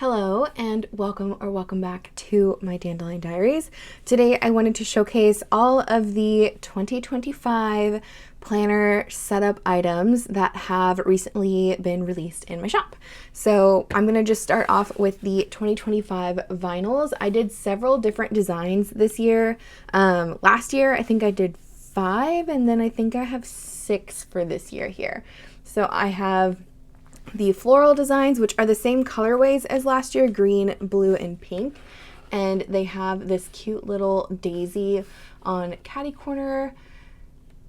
Hello and welcome back to My Dandelion Diaries. Today I wanted to showcase all of the 2025 planner setup items that have recently been released in my shop. So I'm going to just start off with the 2025 vinyls. I did several different designs this year. Last year I think I did 5, and then I think I have 6 for this year here. So I have the floral designs, which are the same colorways as last year, green, blue, and pink. And they have this cute little daisy on catty corner.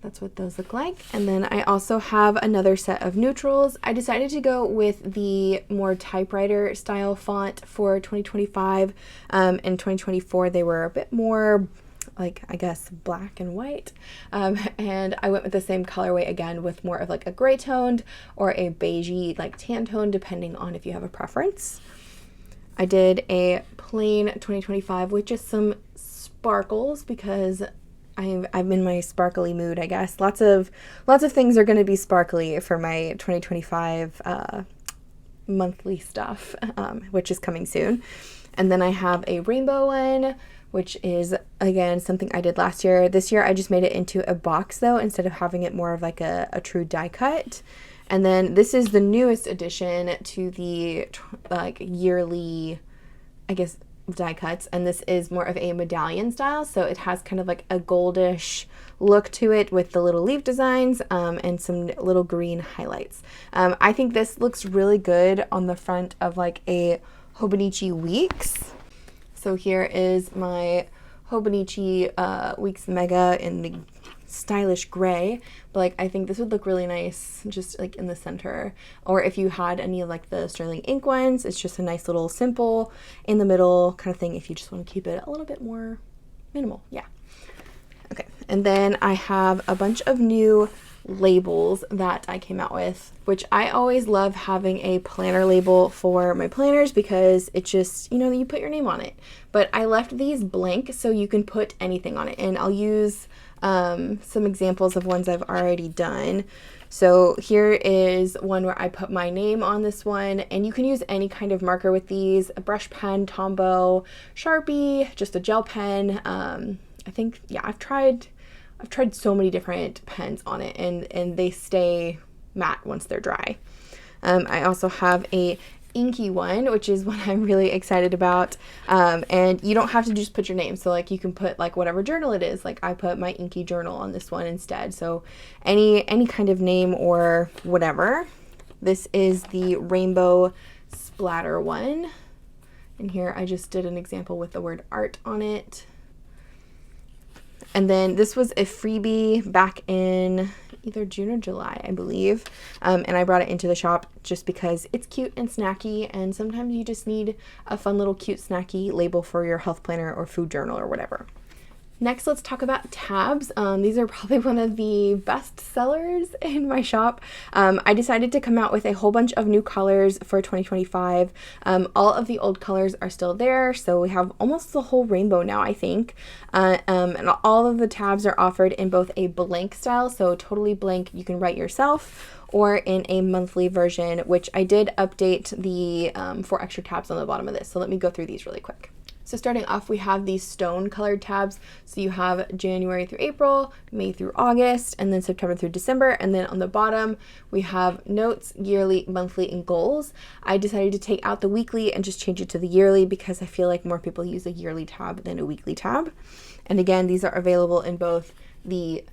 That's what those look like. And then I also have another set of neutrals. I decided to go with the more typewriter style font for 2025. In 2024, they were a bit more like, I guess, black and white, and I went with the same colorway again with more of like a gray toned or a beigey like tan tone, depending on if you have a preference. I did a plain 2025 with just some sparkles because I'm in my sparkly mood, I guess. Lots of things are going to be sparkly for my 2025 monthly stuff, which is coming soon. And then I have a rainbow one, which is, again, something I did last year. This year, I just made it into a box, though, instead of having it more of like a true die cut. And then this is the newest addition to the like yearly, I guess, die cuts. And this is more of a medallion style. So it has kind of like a goldish look to it with the little leaf designs and some little green highlights. I think this looks really good on the front of like a 𝗂𝗏𝗍𝗍 Weeks. So here is my 𝗂𝗏𝗍𝗍𝗍 Weeks Mega in the stylish gray, but like I think this would look really nice just like in the center, or if you had any of like the sterling ink ones, it's just a nice little simple in the middle kind of thing if you just want to keep it a little bit more minimal. Yeah. Okay, and then I have a bunch of new labels that I came out with, which I always love having a planner label for my planners because it just, you put your name on it. But I left these blank so you can put anything on it, and I'll use some examples of ones I've already done. So here is one where I put my name on this one, and you can use any kind of marker with these, a brush pen, Tombow, Sharpie, just a gel pen. I think, yeah, I've tried so many different pens on it, and they stay matte once they're dry. I also have a inky one, which is what I'm really excited about. And you don't have to just put your name. So like you can put like whatever journal it is. Like I put my inky journal on this one instead. So any kind of name or whatever. This is the rainbow splatter one. And here I just did an example with the word art on it. And then this was a freebie back in either June or July, I believe. And I brought it into the shop just because it's cute and snacky, and sometimes you just need a fun little cute snacky label for your health planner or food journal or whatever. Next, let's talk about tabs. These are probably one of the best sellers in my shop. I decided to come out with a whole bunch of new colors for 2025. All of the old colors are still there, so we have almost the whole rainbow now, I think. And all of the tabs are offered in both a blank style, so totally blank, you can write yourself, or in a monthly version, which I did update the 4 extra tabs on the bottom of this. So let me go through these really quick. So starting off, we have these stone colored tabs. So you have January through April, May through August, and then September through December. And then on the bottom, we have notes, yearly, monthly, and goals. I decided to take out the weekly and just change it to the yearly because I feel like more people use a yearly tab than a weekly tab. And again, these are available in both the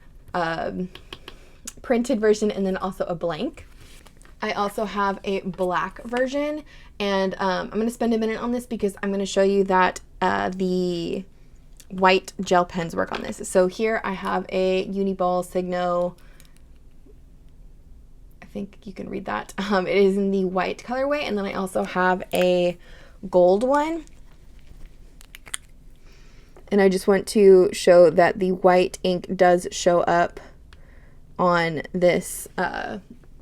printed version and then also a blank. I also have a black version, and I'm going to spend a minute on this because I'm going to show you that the white gel pens work on this. So here I have a Uniball Signo. I think you can read that. It is in the white colorway, and then I also have a gold one. And I just want to show that the white ink does show up on this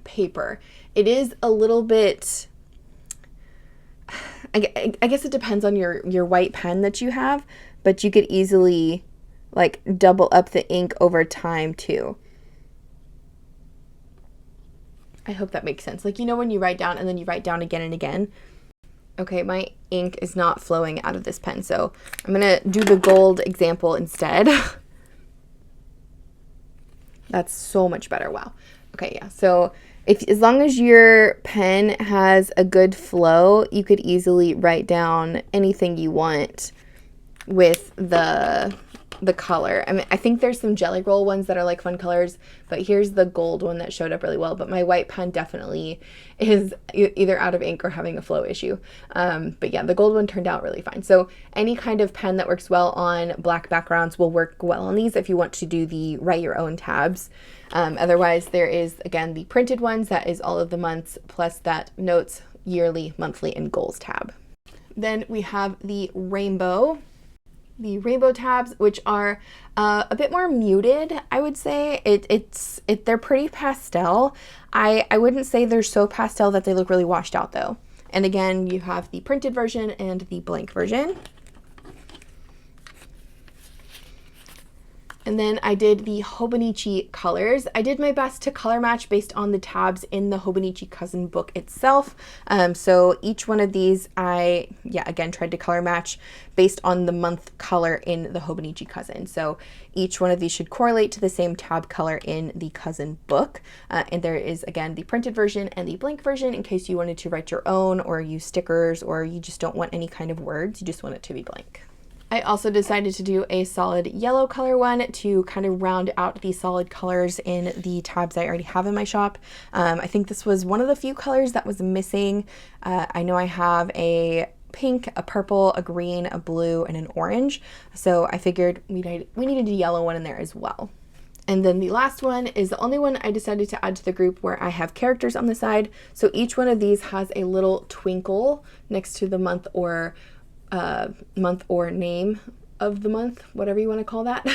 paper. It is a little bit, I guess it depends on your white pen that you have, but you could easily like double up the ink over time too. I hope that makes sense. Like, when you write down and then you write down again and again. Okay, my ink is not flowing out of this pen, so I'm gonna do the gold example instead. That's so much better. Wow. Okay, yeah. So as long as your pen has a good flow, you could easily write down anything you want with the color. I mean, I think there's some jelly roll ones that are like fun colors, but here's the gold one that showed up really well. But my white pen definitely is either out of ink or having a flow issue. But yeah, the gold one turned out really fine. So any kind of pen that works well on black backgrounds will work well on these if you want to do the write your own tabs. Otherwise, there is, again, the printed ones. That is all of the months, plus that notes, yearly, monthly, and goals tab. Then we have the rainbow tabs, which are a bit more muted, I would say. They're pretty pastel. I wouldn't say they're so pastel that they look really washed out, though. And again, you have the printed version and the blank version. And then I did the 𝗦𝘂𝗽𝗍 colors. I did my best to color match based on the tabs in the 𝗦𝘂𝗽𝗍𝗵 book itself. So each one of these I, again, tried to color match based on the month color in the 𝗦𝘂𝗽𝗍𝗍. So each one of these should correlate to the same tab color in the cousin book. And there is, again, the printed version and the blank version in case you wanted to write your own or use stickers, or you just don't want any kind of words. You just want it to be blank. I also decided to do a solid yellow color one to kind of round out the solid colors in the tabs I already have in my shop. I think this was one of the few colors that was missing. I know I have a pink, a purple, a green, a blue, and an orange. So I figured we needed a yellow one in there as well. And then the last one is the only one I decided to add to the group where I have characters on the side. So each one of these has a little twinkle next to the month or name of the month, whatever you want to call that.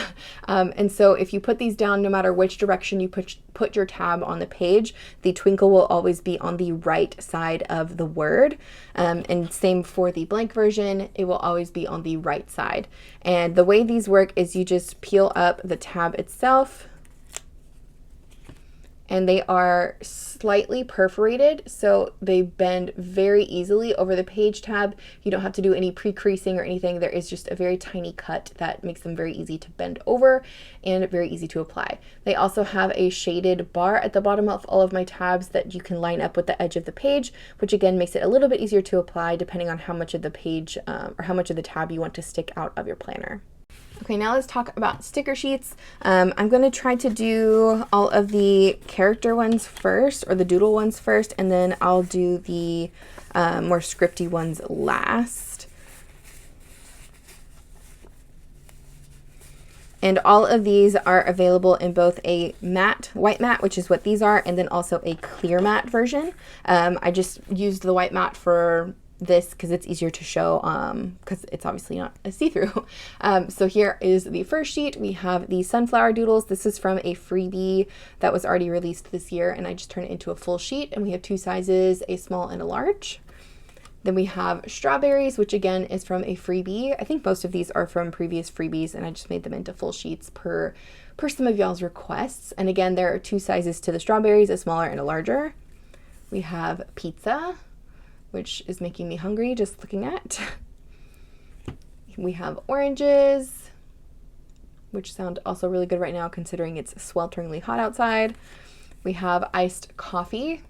And so if you put these down, no matter which direction you put your tab on the page, the twinkle will always be on the right side of the word. And same for the blank version, it will always be on the right side. And the way these work is you just peel up the tab itself, and they are slightly perforated, so they bend very easily over the page tab. You don't have to do any pre-creasing or anything. There is just a very tiny cut that makes them very easy to bend over and very easy to apply. They also have a shaded bar at the bottom of all of my tabs that you can line up with the edge of the page, which again makes it a little bit easier to apply depending on how much of the page or how much of the tab you want to stick out of your planner. Okay, now let's talk about sticker sheets. I'm going to try to do all of the character ones first, or the doodle ones first, and then I'll do the more scripty ones last. And all of these are available in both a matte, white matte, which is what these are, and then also a clear matte version. I just used the white matte for this because it's easier to show because it's obviously not a see-through. So here is the first sheet. We have the sunflower doodles. This is from a freebie that was already released this year, and I just turned it into a full sheet, and we have two sizes, a small and a large. Then we have strawberries, which again is from a freebie. I think most of these are from previous freebies, and I just made them into full sheets per some of y'all's requests. And again, there are two sizes to the strawberries, a smaller and a larger. We have pizza, which is making me hungry just looking at. We have oranges, which sound also really good right now considering it's swelteringly hot outside. We have iced coffee,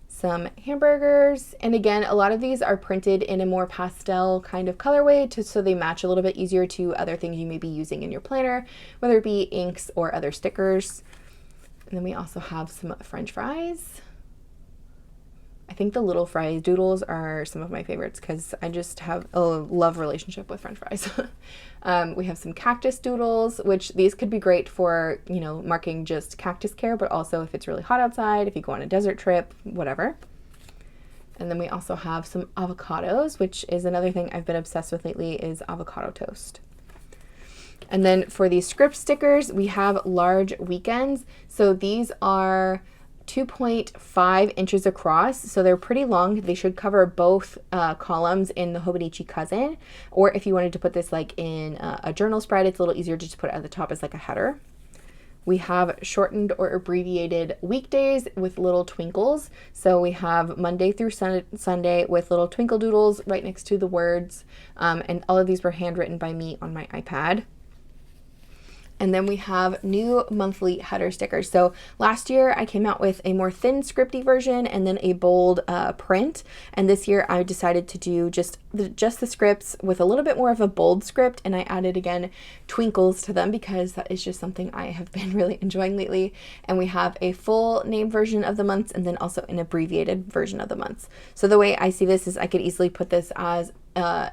some hamburgers, and again, a lot of these are printed in a more pastel kind of colorway so they match a little bit easier to other things you may be using in your planner, whether it be inks or other stickers. And then we also have some French fries. I think the little fry doodles are some of my favorites because I just have a love relationship with French fries. We have some cactus doodles, which these could be great for, you know, marking just cactus care, but also if it's really hot outside, if you go on a desert trip, whatever. And then we also have some avocados, which is another thing I've been obsessed with lately, is avocado toast. And then for these script stickers, we have large weekends. So these are 2.5 inches across, so they're pretty long. They should cover both columns in the 𝗦𝘂𝗽𝗽𝗍𝗏, or if you wanted to put this like in a journal spread, it's a little easier just to put it at the top as like a header. We have shortened or abbreviated weekdays with little twinkles. So we have Monday through Sunday with little twinkle doodles right next to the words. And all of these were handwritten by me on my iPad. And then we have new monthly header stickers. So last year I came out with a more thin scripty version and then a bold print. And this year I decided to do just the scripts with a little bit more of a bold script. And I added again twinkles to them because that is just something I have been really enjoying lately. And we have a full name version of the months and then also an abbreviated version of the months. So the way I see this is I could easily put this as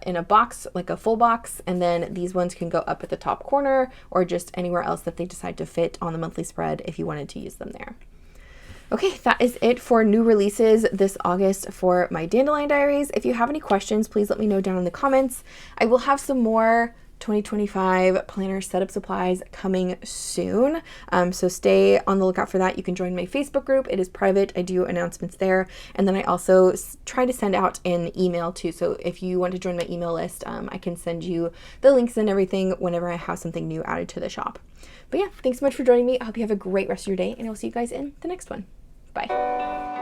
in a box, like a full box, and then these ones can go up at the top corner or just anywhere else that they decide to fit on the monthly spread if you wanted to use them there. Okay, that is it for new releases this August for my Dandelion Diaries. If you have any questions, please let me know down in the comments. I will have some more 2025 planner setup supplies coming soon, so stay on the lookout for that. You can join my Facebook group. It is private. I do announcements there, and then I also try to send out an email too, so if you want to join my email list, I can send you the links and everything whenever I have something new added to the shop. But yeah, thanks so much for joining me. I hope you have a great rest of your day, and I'll see you guys in the next one. Bye.